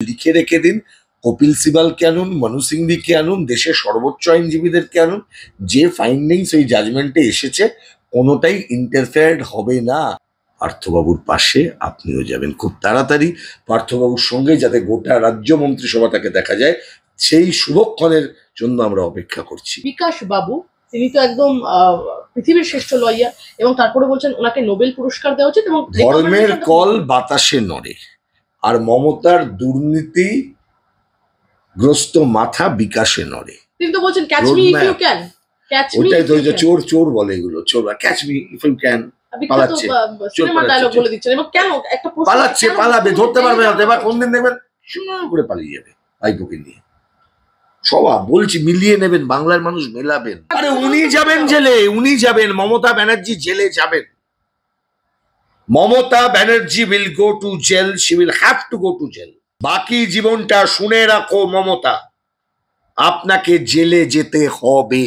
লিখে রেখে দিন, কপিল সিবালকে আনুন, মনু সিংভিকে আনুন, দেশের সর্বোচ্চ আইনজীবীদেরকে আনুন, যে ফাইন্ডিংস ওই জাজমেন্টে এসেছে কোনোটাই ইন্টারফেয়ার্ড হবে না। পার্থবাবুর পাশে আপনিও যাবেন খুব তাড়াতাড়ি। পার্থবাবুর সঙ্গে যাতে গোটা রাজ্য মন্ত্রিসভাটাকে দেখা যায়, সেই শুভক্ষণের জন্য আমরা অপেক্ষা করছি। বিকাশ বাবু তিনি তো একদম পৃথিবীর শ্রেষ্ঠ লয়ার এবং তারপরে বলছেন ওনাকে নোবেল পুরস্কার দেওয়া উচিত এবং ধর্মের কল বাতাসে নড়ে, আর মমতার দুর্নীতি গ্রস্ত মাথা বিকাশে নড়ে। তিনি তো বলছেন catch me if you can. ওটাই তো চোর চোর বলে, এগুলো চোর, catch me if you can. পালাচ্ছে, সিনেমার ডায়লগ বলে দিচ্ছেন এবং কেন একটা পালাচ্ছে, পালাবে, ধরতে পারবে না। এবার কোনদিন দেখবেন সুন্দর করে পালিয়ে যাবে ভাইপোকে নিয়ে। সবাই বলছি মিলিয়ে নেবেন, বাংলার মানুষ মেলাবেন। আরে উনি যাবেন জেলে, উনি যাবেন, মমতা ব্যানার্জি জেলে যাবেন। Mamata Banerjee will go to jail, she will have to go to jail। বাকি জীবনটা শুনে রাখো মমতা, আপনাকে জেলে যেতে হবে।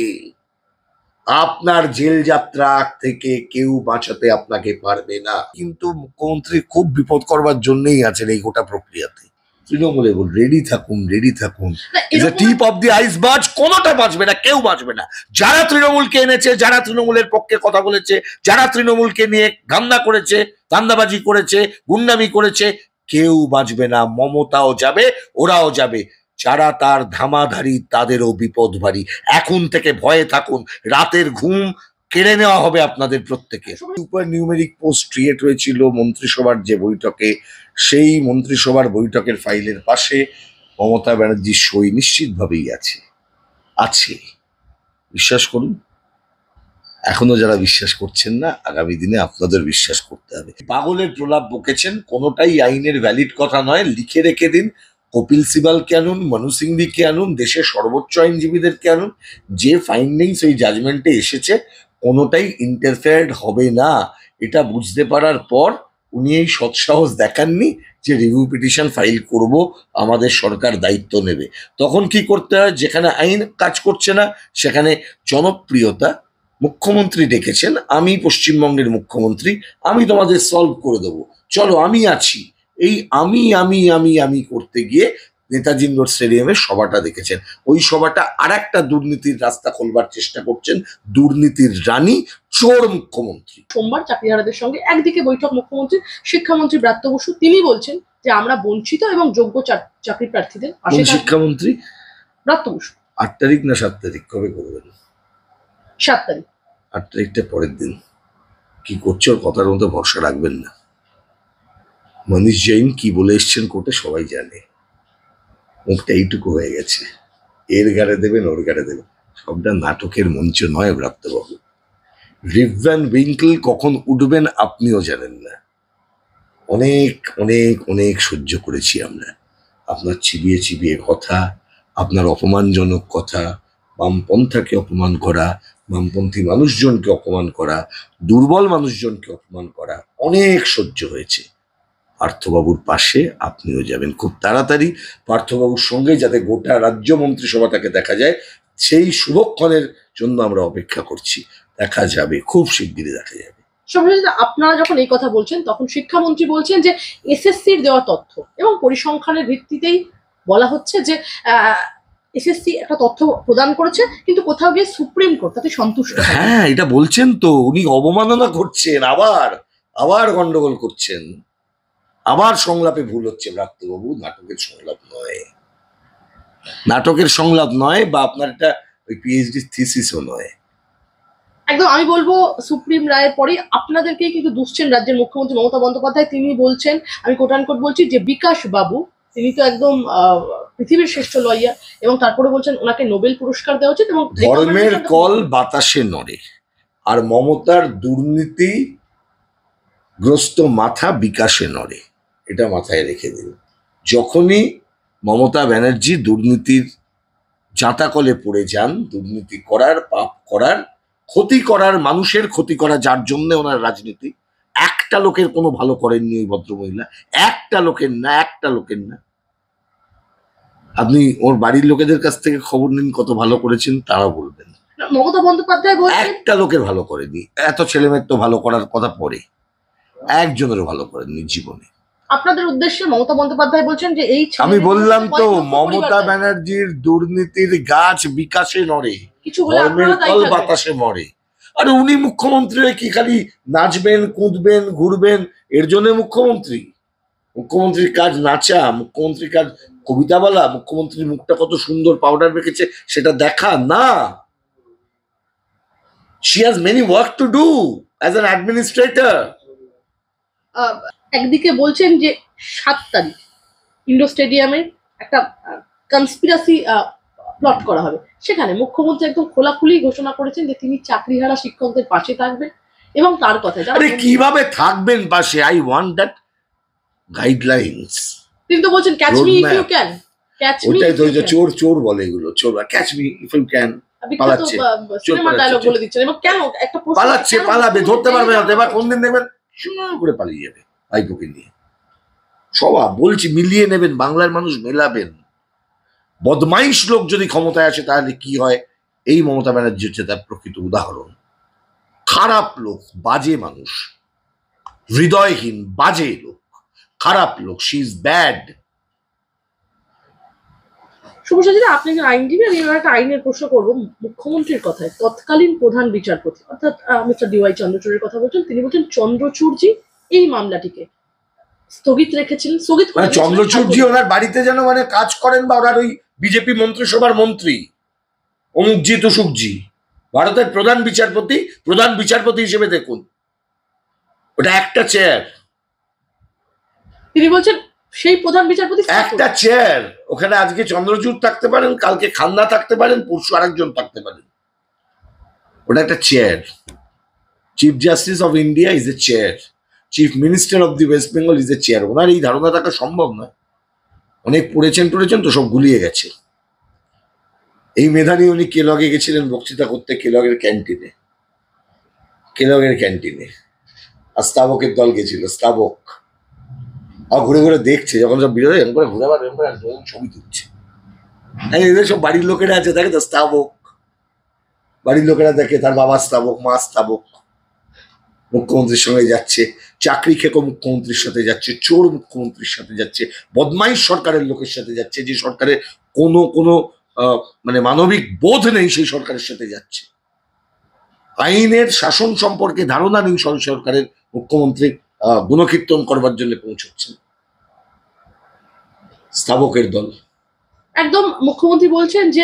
আপনার জেল যাত্রা থেকে কেউ বাঁচাতে আপনাকে পারবে না। কিন্তু মুখ্যমন্ত্রী খুব বিপদ করবার জন্যই আছেন এই গোটা প্রক্রিয়াতে। তৃণমূলে বল রেডি থাকুন, রেডি থাকুন। টিপ অফ দি আইসবার্গ, কোনোটা বাঁচবে না, কেউ বাঁচবে না। যারা তৃণমূলকে এনেছে, যারা তৃণমূলের পক্ষে কথা বলেছে, যারা তৃণমূলকে নিয়ে ধান্দা করেছে, ধান্দাবাজি করেছে, গুন্ডামি করেছে, কেউ বাঁচবে না। মমতাও যাবে, ওরাও যাবে। যারা তার ধামাধারী তাদেরও বিপদ ভারী। এখন থেকে ভয়ে থাকুন, রাতের ঘুম কেড়ে নেওয়া হবে আপনাদের প্রত্যেকে। সুপার নিউমেরিক পোস্ট ক্রিয়েট হয়েছিল মন্ত্রিসভার যে বৈঠকে, সেই মন্ত্রিসভার বৈঠকের ফাইলের পাশে মমতা ব্যানার্জির সই নিশ্চিতভাবেই আছে। বিশ্বাস করুন। এখনো যারা বিশ্বাস করছেন না, আগামী দিনে আপনাদের বিশ্বাস করতে হবে। পাগলের প্রলাপ বকেছেন, কোনোটাই আইনের ভ্যালিড কথা নয়। লিখে রেখে দিন, কপিল সিবালকে আনুন, মনু সিংভিকে আনুন, দেশের সর্বোচ্চ আইনজীবীদেরকে আনুন, যে ফাইন্ডিংস ওই জাজমেন্টে এসেছে কোনোটাই ইন্টারফেয়ার্ড হবে না। এটা বুঝতে পারার পর উনি এই সৎসাহস দেখাননি যে রিভিউ পিটিশন ফাইল করব, আমাদের সরকার দায়িত্ব নেবে। তখন কি করতে হয়? যেখানে আইন কাজ করছে না সেখানে জনপ্রিয়তা, মুখ্যমন্ত্রী ডেকেছেন, আমি পশ্চিমবঙ্গের মুখ্যমন্ত্রী, আমি তোমাদের সলভ করে দেবো, চলো আমি আছি। এই আমি আমি আমি আমি করতে গিয়ে নেতাজি ইন্ডোর স্টেডিয়ামের সভাটা দেখেছেন। ওই সভাটা আর একটা দুর্নীতির রাস্তা খোলবার চেষ্টা করছেন দুর্নীতির রানী চোর মুখ্যমন্ত্রী। সোমবার চাকরিহারাদের সঙ্গে একদিকে বৈঠক মুখ্যমন্ত্রী, শিক্ষামন্ত্রী ব্রাত্য বসু তিনি বলছেন যে আমরা বঞ্চিত এবং যোগ্য চাকরি প্রার্থীদের। শিক্ষামন্ত্রী ব্রাত্য বসু 8 তারিখ না 7 তারিখ কবে করবেন? 7 তারিখ। 8 তারিখটা পরের দিন। কি করছে ওর কথার মধ্যে ভরসা রাখবেন না। মনীষ জৈন কি বলে এসছেন কোর্টে সবাই জানে। মুখটা এইটুকু হয়ে গেছে, এর গাড়ে দেবেন ওর গাড়ে দেবেন। সবটা নাটকের মঞ্চ নয় ব্রাত্যবাবু। রিভ ভ্যান উইঙ্কল কখন উঠবেন আপনিও জানেন না। অনেক অনেক অনেক সহ্য করেছি আমরা। আপনার চিবিয়ে চিবিয়ে কথা, আপনার অপমানজনক কথা, বামপন্থাকে অপমান করা, বামপন্থী মানুষজনকে অপমান করা, দুর্বল মানুষজনকে অপমান করা, অনেক সহ্য হয়েছে। পার্থবাবুর পাশে আপনিও যাবেন খুব তাড়াতাড়ি। পার্থবাবুর সঙ্গে যাতে গোটা রাজ্য মন্ত্রিসভাটাকে দেখা যায়, সেই শুভক্ষণের জন্য আমরা অপেক্ষা করছি। দেখা যাবে, খুব শিগগিরই দেখা যাবে। আপনারা যখন এই কথা বলছেন তখন শিক্ষামন্ত্রী বলছেন যে এসএসসির দেওয়া তথ্য এবং পরিসংখ্যানের ভিত্তিতেই বলা হচ্ছে যে এসএসসি একটা তথ্য প্রদান করেছে, কিন্তু কোথাও গিয়ে সুপ্রিম কোর্ট তাতে সন্তুষ্ট। হ্যাঁ, এটা বলছেন তো, উনি অবমাননা করছেন, আবার গন্ডগোল করছেন, আবার সংলাপে ভুল হচ্ছে ব্রাত্যবাবু। নাটকের সংলাপ নয়, নাটকের সংলাপ নয়, বা আপনার একটা ওই পিএইচডি থিসিসও নয়। একদম আমি বলবো সুপ্রিম রায়ের পরে আপনাদেরকেই কিন্তু দুষছেন রাজ্যের মুখ্যমন্ত্রী মমতা বন্দ্যোপাধ্যায়। তিনি বলছেন, আমি কোট বলছি, যে বিকাশ বাবু তিনি তো একদম পৃথিবীর শ্রেষ্ঠ লয়ার এবং তারপরে বলছেন ওনাকে নোবেল পুরস্কার দেওয়া উচিত এবং ধর্মের কল বাতাসে নড়ে, আর মমতার দুর্নীতি গ্রস্ত মাথা বিকাশে নড়ে। এটা মাথায় রেখে দিন। যখনই মমতা ব্যানার্জি দুর্নীতির জাঁতাকলে পড়ে যান, দুর্নীতি করার, পাপ করার, ক্ষতি করার, মানুষের ক্ষতি করা, যার জন্য ওনার রাজনীতি, একটা লোকের কোনো ভালো করেননি ওই ভদ্রমহিলা, একটা লোকের না। আপনি ওর বাড়ির লোকেদের কাছ থেকে খবর নিন কত ভালো করেছেন, তারা বলবেন। মমতা বন্দ্যোপাধ্যায় একটা লোকের ভালো করেনি। এত ছেলেমেয়ের তো ভালো করার কথা পরে, একজনেরও ভালো করেননি জীবনে। আপনাদের উদ্দেশ্যে মমতা বন্দ্যোপাধ্যায় বলছেন যে এই আমি বললাম তো, কয়েক লক্ষ মমতা পরিবার ব্যানার্জির দুর্নীতির গাছ বিকাশে নড়ে, কিছু হলে ধর্মের আপনারা দায়ী কল থাকবেন। বাতাসে মরে। আর উনি মুখ্যমন্ত্রী হয়ে কি খালি নাচবেন, কুদবেন, ঘুরবেন এর জন্য মুখ্যমন্ত্রী? মুখ্যমন্ত্রীর কাজ নাচা, মুখ্যমন্ত্রীর কাজ কবিতা বলা, মুখ্যমন্ত্রীর মুখটা কত সুন্দর পাউডার মেখেছে সেটা দেখা না। She has many work to do as an administrator. একদিকে বলছেন যে 7 তারিখ ইন্ডোর স্টেডিয়ামে একটা কনস্পিরাসি প্লট করা হবে, সেখানে মুখ্যমন্ত্রী একদম খোলাখুলি ঘোষণা করেছেন যে তিনি চাকরিহারা শিক্ষকদের পাশে থাকবেন এবং তার কথায় আরে কিভাবে থাকবেন পাশে? I want that guidelines. তিনি তো বলছেন catch me if you can, catch me. ওটাই তো, চোর চোর বলে এগুলো, চোর catch me if you can. পালাচ্ছে, সিনেমা ডায়লগ বলে দিচ্ছেন এবং কেন একটা প্রশ্ন, পালাচ্ছে, পালাবে, ধরতে পারবে না। এবার কোনদিন দেখবেন সুন্দর করে পালিয়ে যাবে ভাইপোকে নিয়ে। সবাই বলছি মিলিয়ে নেবেন, বাংলার মানুষ মেলাবেন। বদমাইশ লোক যদি ক্ষমতায় আসে তাহলে কি হয়, এই মমতা ব্যানার্জি হচ্ছে তার প্রকৃত উদাহরণ। খারাপ লোক, বাজে মানুষ, হৃদয়হীন, বাজে লোক, খারাপ লোক, শি ইজ ব্যাড। শুভসাচিদা, আপনি একজন আইনজীবী, আমি এবার একটা আইনের প্রশ্ন করবো। মুখ্যমন্ত্রীর কথায় তৎকালীন প্রধান বিচারপতি অর্থাৎ মিস্টার ডিওয়াই চন্দ্রচূড়ের কথা বলছেন, তিনি বলছেন চন্দ্রচূড়জি এই মামলাটিকে স্থগিত রেখেছিলেন, স্থগিত করে দিয়েছিলেন। চন্দ্রচূড়জি ওনার বাড়িতে যেন কাজ করেন, বা ওনার ওই বিজেপি মন্ত্রিসভার মন্ত্রী অমুকজি তুসুকজি, ভারতের প্রধান বিচারপতি হিসেবে দেখুন, ওটা একটা চেয়ার। তিনি বলছেন সেই প্রধান বিচারপতি একটা চেয়ার, ওখানে আজকে চন্দ্রচূড় থাকতে পারেন, কালকে খান্না থাকতে পারেন, পরশু আরেকজন থাকতে পারেন। ওটা একটা chair. Chief justice of India is a chair, chief minister of the West Bengal is a chair. ওনার এই ধারণা থাকা সম্ভব নয়। অনেক পড়েছেন তো সব গুলিয়ে গেছে। এই মেধানী উনি কেলগে গেছিলেন বক্তৃতা করতে, কেলগের ক্যান্টিনে। আর স্তাবকের দল গেছিল, স্তাবক আর ঘুরে ঘুরে দেখছে, যখন সব বিরোধী এরকম করে ঘুরে ছবি তুলছে। এদের সব বাড়ির লোকেরা আছে, দেখে তো স্তাবক, বাড়ির লোকেরা দেখে, তার বাবা স্তাবক, মা স্তাবক, মুখ্যমন্ত্রীর সঙ্গে যাচ্ছে, চাকরি খেকো মুখ্যমন্ত্রীর সাথে যাচ্ছে, চোর মুখ্যমন্ত্রীর সাথে যাচ্ছে, বদমাইশ সরকারের লোকের সাথে যাচ্ছে, যে সরকারের কোনো মানবিক বোধ নেই, সেই সরকারের সাথে যাচ্ছে। আইনের শাসন সম্পর্কে ধারণা নেই সরকারের, মুখ্যমন্ত্রী গুণকীর্তন করবার জন্য পৌঁছচ্ছেন। স্তাবকের দল। একদম মুখ্যমন্ত্রী বলছেন যে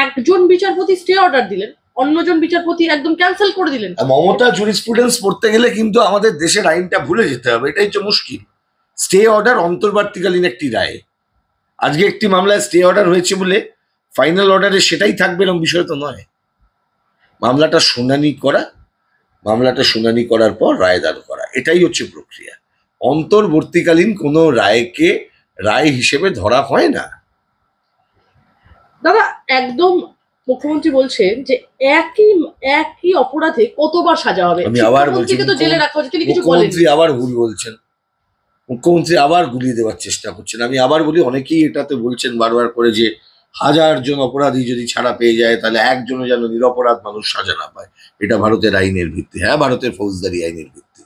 একজন বিচারপতি স্টে অর্ডার দিলেন, অন্যজন বিচারপতি একদম ক্যান্সেল করে দিলেন। মমতা জুরিসপ্রুডেন্স পড়তে গেলে কিন্তু আমাদের দেশের আইনটা ভুলে যেতে হবে, এটাই হচ্ছে মুশকিল। স্টে অর্ডার অন্তর্বর্তীকালীন একটি রায়। আজকে একটি মামলায় স্টে অর্ডার হয়েছে বলে ফাইনাল অর্ডারে সেটাই থাকবে এরকম বিষয় তো নয়। মামলাটা শুনানি করার পর রায়দান করা, এটাই হচ্ছে প্রক্রিয়া। অন্তর্বর্তীকালীন কোনো রায়কে রায় হিসেবে ধরা হয় না। দাদা, একদম মুখ্যমন্ত্রী বলছেন যে একই অপরাধে কতবার সাজা হবে। আমি আবার বলছি, তো জেলে রাখা হচ্ছে, তিনি কিছু বলেন। মুখ্যমন্ত্রী আবার ভুল বলছেন, মুখ্যমন্ত্রী আবার গুলিয়ে দেওয়ার চেষ্টা করছেন। আমি আবার বলি, অনেকেই এটাতে বলছেন বারবার করে যে 1000 জন অপরাধী যদি ছাড়া পেয়ে যায় তাহলে একজনও যেন নিরপরাধ মানুষ সাজা না পায়। এটা ভারতের আইনের ভিত্তি। হ্যাঁ, ভারতের ফৌজদারি আইনের ভিত্তি।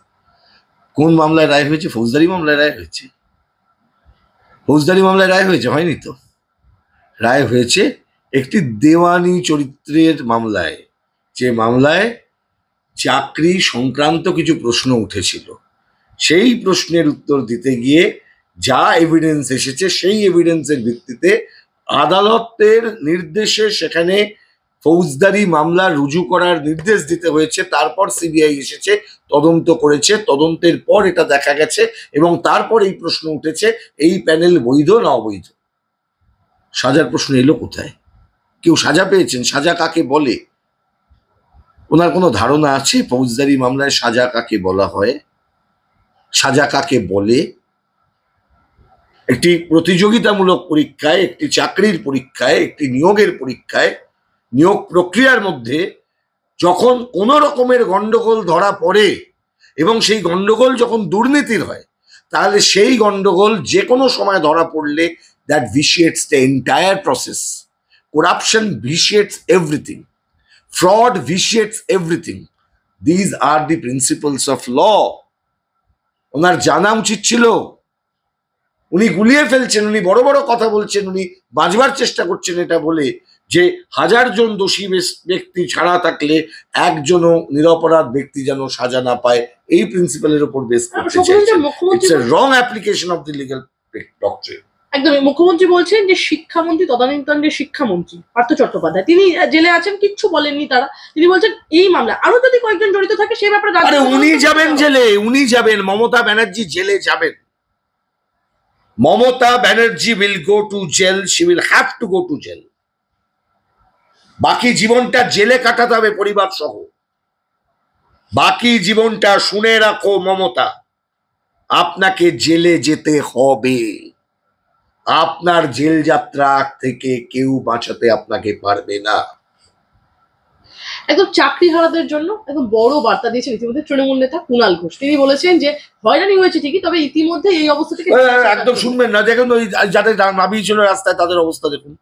কোন মামলায় রায় হয়েছে? ফৌজদারি মামলায় রায় হয়েছে। ফৌজদারি মামলায় রায় হয়েছে? হয়নি তো। রায় হয়েছে একটি দেওয়ানি চরিত্রের মামলায়, যে মামলায় চাকরি সংক্রান্ত কিছু প্রশ্ন উঠেছিল। সেই প্রশ্নের উত্তর দিতে গিয়ে যা এভিডেন্স এসেছে, সেই এভিডেন্সের ভিত্তিতে আদালতের নির্দেশে সেখানে ফৌজদারি মামলা রুজু করার নির্দেশ দিতে হয়েছে। তারপর সিবিআই এসেছে, তদন্ত করেছে, তদন্তের পর এটা দেখা গেছে এবং তারপর এই প্রশ্ন উঠেছে, এই প্যানেল বৈধ না অবৈধ। সাজার প্রশ্ন এলো কোথায়? কেউ সাজা পেয়েছেন? সাজা কাকে বলে? ওনার কোনো ধারণা আছে ফৌজদারি মামলায় সাজা কাকে বলা হয়? সাজা কাকে বলে? একটি প্রতিযোগিতামূলক পরীক্ষায়, একটি চাকরির পরীক্ষায়, একটি নিয়োগের পরীক্ষায়, নিয়োগ প্রক্রিয়ার মধ্যে যখন কোনো রকমের গন্ডগোল ধরা পড়ে এবং সেই গন্ডগোল যখন দুর্নীতির হয়, তাহলে সেই গন্ডগোল যে কোনো সময় ধরা পড়লে that vitiates the entire process. Corruption vitiates everything. Fraud vitiates everything. These are the principles of law. ওনার জানা উচিত ছিল উনি গুলিয়ে ফেলছেন, উনি বড় বড় কথা বলছেন, উনি বাঁচবার চেষ্টা করছেন এটা বলে যে 1000 জন দোষী ব্যক্তি ছাড়া থাকলে একজনও নিরপরাধ ব্যক্তি যেন সাজা না পায়, এই প্রিন্সিপালের উপর বেস করতে চাইছেন। It's a wrong application of the legal doctrine. একদমই মুখ্যমন্ত্রী বলছেন যে শিক্ষামন্ত্রী তদানীন্তনের শিক্ষামন্ত্রী পার্থ চট্টোপাধ্যায় তিনি জেলে আছেন, কিচ্ছু বলেননি তারা। তিনি বলছেন এই মামলা আরো যদি কয়েকজন জড়িত থাকে সে ব্যাপারে আরে উনি যাবেন জেলে, উনি যাবেন, মমতা ব্যানার্জি জেলে যাবেন। Mamata Banerjee will go to jail, she will have to go to jail. বাকি জীবনটা জেলে কাটাতে হবে পরিবার সহ। বাকি জীবনটা শুনে রাখো মমতা, আপনাকে জেলে যেতে হবে। আপনার জেল যাত্রা থেকে কেউ বাঁচাতে আপনাকে পারবে না। একদম চাকরি হারাদের জন্য একদম বড় বার্তা দিয়েছেন ইতিমধ্যে তৃণমূল নেতা কুণাল ঘোষ। তিনি বলেছেন যে হয়রানি হয়েছে ঠিকই, তবে ইতিমধ্যে এই অবস্থা থেকে একদম শুনবেন না। দেখুন ওই যাদের নামিয়েছিল রাস্তায় তাদের অবস্থা দেখুন,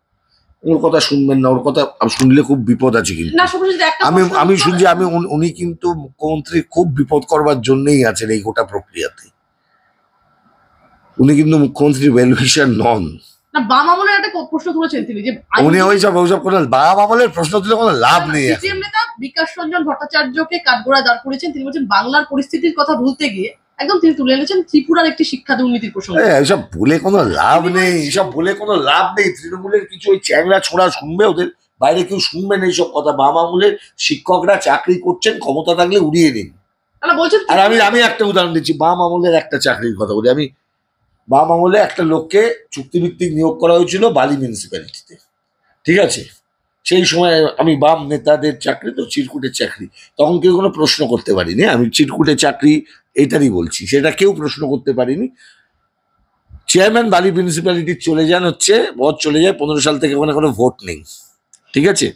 ওর কথা শুনবেন না, ওর কথা শুনলে খুব বিপদ আছে। কিন্তু আমি শুনছি উনি কিন্তু মুখ্যমন্ত্রী খুব বিপদ করবার জন্যই আছেন এই গোটা প্রক্রিয়াতে। উনি কিন্তু মুখ্যমন্ত্রী ওয়েলউইশার নন। না, বাম আমলের একটা প্রশ্ন তুলেছেন তিনি যে উনি ওইসব কোনো বাম আমলের প্রশ্ন তুলে কোনো লাভ নেই। সিপিএম নেতা বিকাশ রঞ্জন ভট্টাচার্যকে কাঠগড়ায় দাঁড় করেছেন। তিনি বলছেন বাংলার পরিস্থিতির কথা ভুলতে গিয়ে একদম তিনি তুলে এনেছেন ত্রিপুরার একটি শিক্ষা দুর্নীতির প্রসঙ্গ। এসব বলে কোনো লাভ নেই, এসব বলে কোনো লাভ নেই। তৃণমূলের কিছু ওই চ্যাংড়া ছোড়া শুনবে, ওদের বাইরে কেউ শুনবে না এইসব কথা। বাম আমলের শিক্ষকরা চাকরি করছেন, ক্ষমতা থাকলে উড়িয়ে দিন। আর আমি একটা উদাহরণ দিচ্ছি, বাম আমলের একটা চাকরির কথা বলি। আমি বাম আমলে একটা লোককে চুক্তিভিত্তিক নিয়োগ করা হয়েছিল বালি মিউনিসিপ্যালিটিতে, ঠিক আছে? সেই সময় আমি বাম নেতাদের চাকরি তো চিরকুটের চাকরি, তখন কেউ কোনো প্রশ্ন করতে পারিনি। আমি চিরকুটের চাকরি এইটারই বলছি, সেটা কেউ প্রশ্ন করতে পারিনি। চেয়ারম্যান বালি মিউনিসিপ্যালিটি চলে যান, ভোট চলে যায় 15 সাল থেকে ওখানে কোনো ভোট নেই, ঠিক আছে?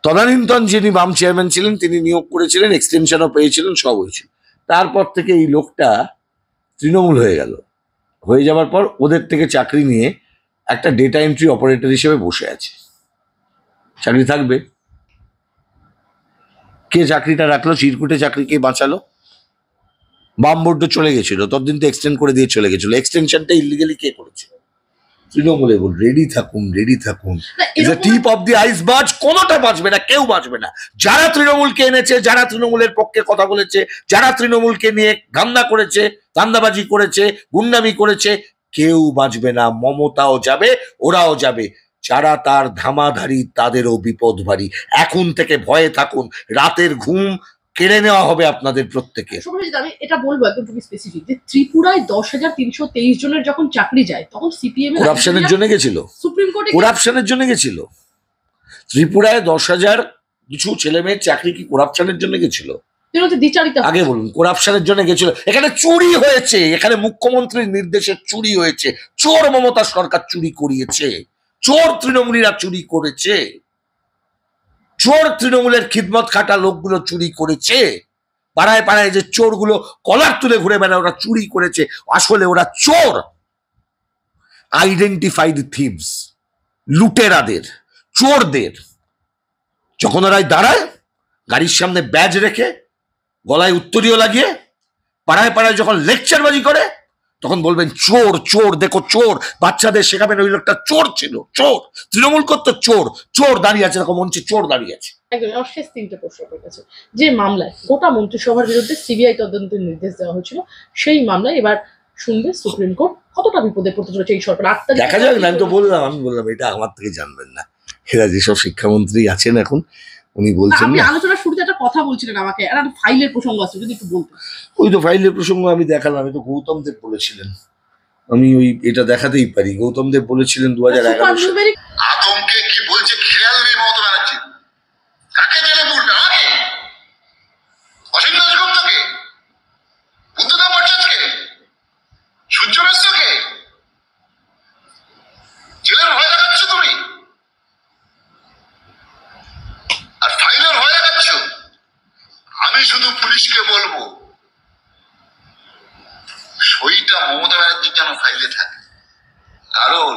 তদানীন্তন যিনি বাম চেয়ারম্যান ছিলেন তিনি নিয়োগ করেছিলেন, এক্সটেনশনও পেয়েছিলেন, সব হয়েছিল। তারপর থেকে এই লোকটা তৃণমূল হয়ে গেল। হয়ে যাওয়ার পর ওদের থেকে চাকরি নিয়ে একটা ডেটা এন্ট্রি অপারেটর হিসেবে বসে আছে। চাকরি থাকবে? কে চাকরিটা রাখলো? চিরকুটে চাকরি কে বাঁচালো? বাম বোর্ড চলে গেছিল, ততদিন তো এক্সটেন্ড করে দিয়ে চলে গেছিল। এক্সটেনশনটা ইলিগালি কে করেছে? তৃণমূলে। বল রেডি থাকুন, রেডি থাকুন। টিপ অফ দি আইসবার্গ, কোনোটা বাঁচবে না, কেউ বাঁচবে না। যারা তৃণমূলকে এনেছে, যারা তৃণমূলের পক্ষে কথা বলেছে, যারা তৃণমূলকে নিয়ে ধান্দা করেছে, ধান্দাবাজি করেছে, গুন্ডামি করেছে, কেউ বাঁচবে না। মমতাও যাবে, ওরাও যাবে। যারা তার ধামাধারী তাদেরও বিপদ ভারী। এখন থেকে ভয়ে থাকুন, রাতের ঘুম কেড়ে নেওয়া হবে আপনাদের প্রত্যেকে। আমি এটা বলবো একদম খুবই স্পেসিফিক যে ত্রিপুরায় 10,323 জনের যখন চাকরি যায় তখন সিপিএম করাপশনের জন্য গেছিল, সুপ্রিম কোর্টে করাপশনের জন্য গেছিল। ত্রিপুরায় 10,000 কিছু ছেলে মেয়ের চাকরি কি করাপশনের জন্য গেছিল? আগে বলুন, করাপশনের জন্য গেছিল। এখানে চুরি হয়েছে, এখানে মুখ্যমন্ত্রীর নির্দেশে চুরি হয়েছে। চোর মমতা সরকার চুরি করিয়েছে, চোর তৃণমূলীরা চুরি করেছে, চোর তৃণমূলের খিদমত খাটা লোকগুলো চুরি করেছে। পাড়ায় পাড়ায় যে চোরগুলো কলার তুলে ঘুরে বেড়ায় ওরা চুরি করেছে, আসলে ওরা চোর। আইডেন্টিফাই দি থিভস, লুটেরাদের, চোরদের। যখন ওরাই দাঁড়ায় গাড়ির সামনে ব্যাজ রেখে, গলায় উত্তরীয় লাগিয়ে, পাড়ায় পাড়ায় যখন লেকচারবাজি করে, তখন বলবেন চোর চোর, দেখো চোর। বাচ্চাদের শেখাবেন ওই লোকটা চোর ছিল, চোর। তৃণমূল করতো চোর, চোর দাঁড়িয়ে আছে, এরকম মঞ্চে চোর দাঁড়িয়ে আছে। শেষ 3টে প্রশ্ন করেছে যে মামলায় গোটা মন্ত্রিসভার বিরুদ্ধে সিবিআই তদন্তের নির্দেশ দেওয়া হয়েছিল, সেই মামলায় এবার শুনবে সুপ্রিম কোর্ট। কতটা বিপদে পড়তে চলেছে এই সরকার? দেখা যাক না। আমি বললাম এটা আমার থেকে জানবেন না। এরা যেসব শিক্ষামন্ত্রী আছেন এখন, উনি বলছেন আপনি আলোচনার শুরুতে একটা কথা বলছিলেন আমাকে, একটা ফাইলের প্রসঙ্গ আছে, যদি একটু বলতেন। ওই তো ফাইলের প্রসঙ্গ আমি দেখালাম, আমি তো গৌতম দেব বলেছিলেন, আমি ওই এটা দেখাতেই পারি। গৌতম দেব বলেছিলেন 2011 সালে। আতঙ্কে কি বলছে খেয়াল নেই মমতা ব্যানার্জি। কাকে জেলে পুরবে? আমাকে? অসীম দাশগুপ্তকে? বুদ্ধদেব ভট্টাচার্যকে? সূর্য মিশ্রকে? জেলের ভয় দেখাচ্ছ তুমি, আর ফাইলের ভয় দেখাচ্ছ। আমি শুধু পুলিশকে বলবো সইটা মমতা ব্যানার্জি যেন ফাইলে থাকে, কারণ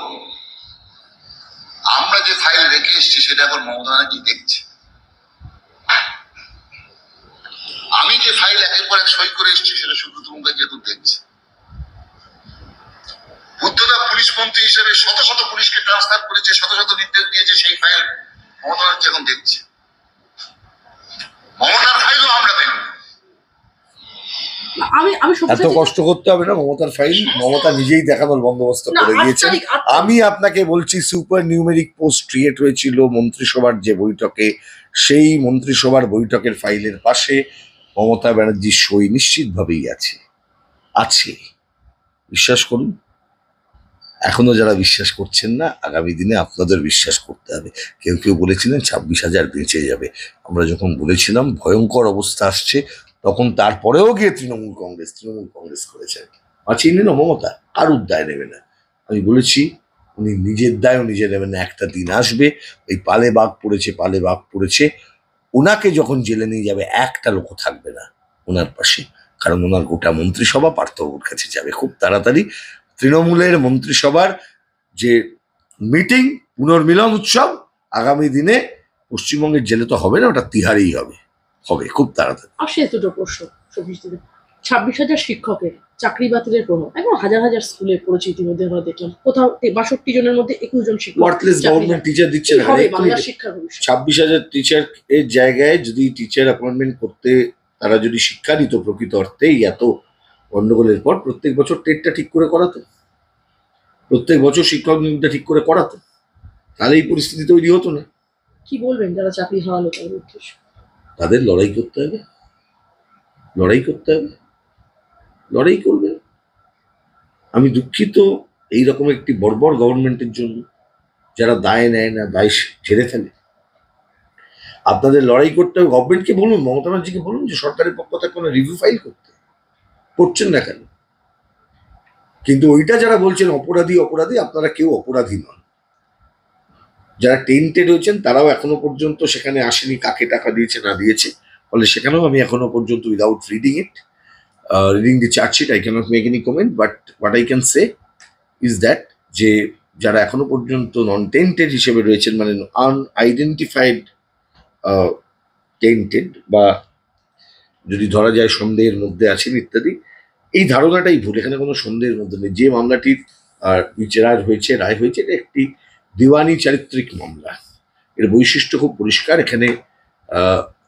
আমরা যে ফাইল রেখে এসছি সেটা এখন মমতা ব্যানার্জি দেখছে। আমি যে ফাইল একের পর এক সই করে এসছি সেটা সুব্রত মুখার্জি এখন দেখছে। বুদ্ধদা পুলিশ মন্ত্রী হিসেবে শত শত পুলিশকে ট্রান্সফার করেছে, শত শত নির্দেশ দিয়েছে, সেই ফাইল মমতা ব্যানার্জি এখন দেখছে। মমতার ফাইলও আমরা দেখব। আমি এত কষ্ট করতে হবে না মমতার ফাইল, মমতা নিজেই দেখানোর বন্দোবস্ত করে গিয়েছেন। আমি আপনাকে বলছি সুপার নিউমেরিক পোস্ট ক্রিয়েট হয়েছিল মন্ত্রিসভার যে বৈঠকে, সেই মন্ত্রিসভার বৈঠকের ফাইলের পাশে মমতা ব্যানার্জির সই নিশ্চিতভাবেই আছে। বিশ্বাস করুন। এখনো যারা বিশ্বাস করছেন না, আগামী দিনে আপনাদের বিশ্বাস করতে হবে। কেউ কেউ বলেছিলেন 26,000 বেঁচে যাবে। আমরা যখন বলেছিলাম ভয়ঙ্কর অবস্থা আসছে, তখন তারপরেও গিয়ে তৃণমূল কংগ্রেস করেছে। বাঁচিয়ে নিল মমতা, কারুর দায় নেবে না। আমি বলেছি উনি নিজের দায়ও নিজে নেবেন না। একটা দিন আসবে, ওই পালে বাঘ পড়েছে, ওনাকে যখন জেলে নিয়ে যাবে একটা লোকও থাকবে না ওনার পাশে, কারণ ওনার গোটা মন্ত্রিসভা পার্থবাবুর কাছে যাবে খুব তাড়াতাড়ি। তৃণমূলের মন্ত্রিসভার যে মিটিং, পুনর্মিলন উৎসব আগামী দিনে পশ্চিমবঙ্গের জেলে তো হবে না, ওটা তিহারেই হবে খুব তাড়াতাড়ি। আসে দুটো প্রশ্ন 26,000 শিক্ষকের চাকরি বাতিলের প্রভাব এখন হাজার হাজার স্কুলে পড়েছে। ইতিমধ্যে আমরা দেখলাম কোথাও 62 জনের মধ্যে 21 জন শিক্ষক ওয়ার্থলেস গভর্নমেন্ট টিচার দিচ্ছে না। বাংলা শিক্ষার ভবিষ্যৎ 26,000 টিচার এর জায়গায় যদি টিচার অ্যাপয়েন্টমেন্ট করতে তারা যদি শিক্ষা দিত প্রকৃত অর্থে, এত গন্ডগোলের পর প্রত্যেক বছর টেটটা ঠিক করে করাতো, প্রত্যেক বছর শিক্ষক নিয়োগটা ঠিক করে করাতো, তাহলে এই পরিস্থিতি তৈরি হতো না। কি বলবেন যারা চাকরি হারালো তাদের উদ্দেশ্যে? তাদের লড়াই করতে হবে, লড়াই করবেন। আমি দুঃখিত এইরকম একটি বর্বর গভর্নমেন্টের জন্য, যারা দায় নেয় না, দায় ঝেড়ে ফেলে। আপনাদের লড়াই করতে হবে। গভর্নমেন্টকে বলুন, মমতা ব্যানার্জিকে বলুন যে সরকারের পক্ষ থেকে কোনো রিভিউ ফাইল করছেন না কেন। কিন্তু ওইটা যারা বলছেন অপরাধী, আপনারা কেউ অপরাধী নন। যারা টেন্টেড হয়েছেন তারাও এখনো পর্যন্ত সেখানে আসেনি, কাকে টাকা দিয়েছে না দিয়েছে। ফলে সেখানেও আমি এখনো পর্যন্ত without reading the chargesheet I can't make any comment, but what I can say is that যে যারা এখনো পর্যন্ত নন টেন্টেড হিসেবে রয়েছেন, মানে আনআইডেন্টিফাইড টেন্টেড, বা যদি ধরা যায় সন্দেহের মধ্যে আছেন ইত্যাদি, এই ধারণাটাই ভুল। এখানে কোনো সন্দেহের মধ্যে নেই। যে মামলাটির রায় হয়েছে এটা একটি দিওয়ানি চারিত্রিক মামলা। এর বৈশিষ্ট্য খুব পরিষ্কার। এখানে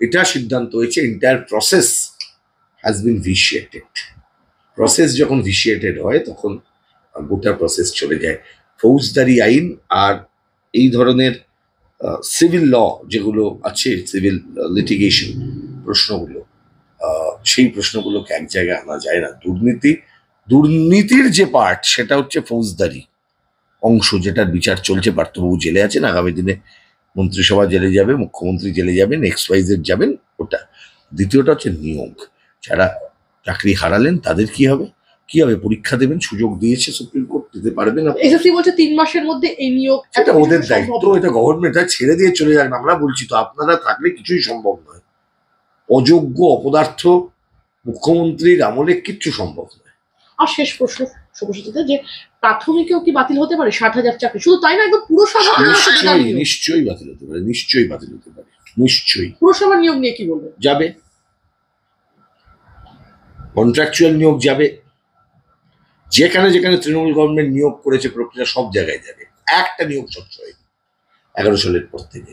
এটা সিদ্ধান্ত হয়েছে entire process has been vitiated. Process যখন ভিশিয়েটেড হয় তখন গোটা প্রসেস চলে যায়। ফৌজদারি আইন আর এই ধরনের সিভিল ল যেগুলো আছে, সিভিল লিটিগেশন প্রশ্নগুলো, সেই প্রশ্নগুলোকে এক জায়গায় আনা যায় না। দুর্নীতির যে পার্ট সেটা হচ্ছে ফৌজদারি অংশ, যেটার বিচার চলছে। পার্থবাবু জেলে আছেন, আগামী দিনে মন্ত্রিসভা জেলে যাবে, মুখ্যমন্ত্রী জেলে যাবেন, XYZ যাবেন, ওটা। দ্বিতীয়টা হচ্ছে নিয়োগ। যারা চাকরি হারালেন তাদের কি হবে? পরীক্ষা দেবেন, সুযোগ দিয়েছে সুপ্রিম কোর্ট, দিতে পারবে না। এসএসসি বলছে 3 মাসের মধ্যে এই নিয়োগ, এটা ওদের দায়িত্ব, এটা গভর্নমেন্ট ছেড়ে দিয়ে চলে যান। আমরা বলছি তো আপনারা থাকলে কিছুই সম্ভব নয়। অযোগ্য অপদার্থ মুখ্যমন্ত্রীর আমলে কিচ্ছু সম্ভব নয়। আর শেষ প্রশ্ন শুভজিৎ, যে প্রাথমিকেও কি বাতিল হতে পারে 60,000 চাকরি? শুধু তাই না, একদম পুরসভা নিশ্চয়ই বাতিল হতে পারে, নিশ্চয়ই। পুরসভার নিয়োগ নিয়ে কি বলবেন? যাবে, কন্ট্রাকচুয়াল নিয়োগ যাবে। যেখানে যেখানে তৃণমূল গভর্নমেন্ট নিয়োগ করেছে প্রক্রিয়া সব জায়গায় যাবে। একটা নিয়োগ স্বচ্ছ হয়নি 11 সালের পর থেকে,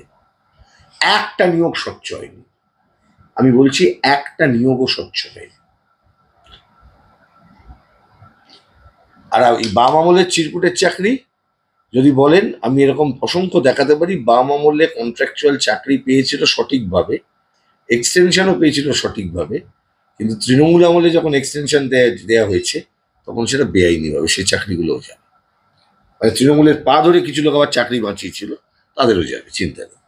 একটা নিয়োগ স্বচ্ছ হয়নি। আমি বলছি একটা নিয়োগও স্বচ্ছ হয়নি। আর এই বাম আমলের চিরকুটের চাকরি যদি বলেন, আমি এরকম অসংখ্য দেখাতে পারি। বাম আমলে কন্ট্রাকচুয়াল চাকরি পেয়েছিল সঠিকভাবে, এক্সটেনশনও পেয়েছিল সঠিকভাবে, কিন্তু তৃণমূল আমলে যখন এক্সটেনশন দেওয়া হয়েছে তখন সেটা বেআইনিভাবে সেই চাকরিগুলোও যাবে। মানে তৃণমূলের পা ধরে কিছু লোক আবার চাকরি বাঁচিয়েছিল, তাদেরও যাবে, চিন্তা নেই।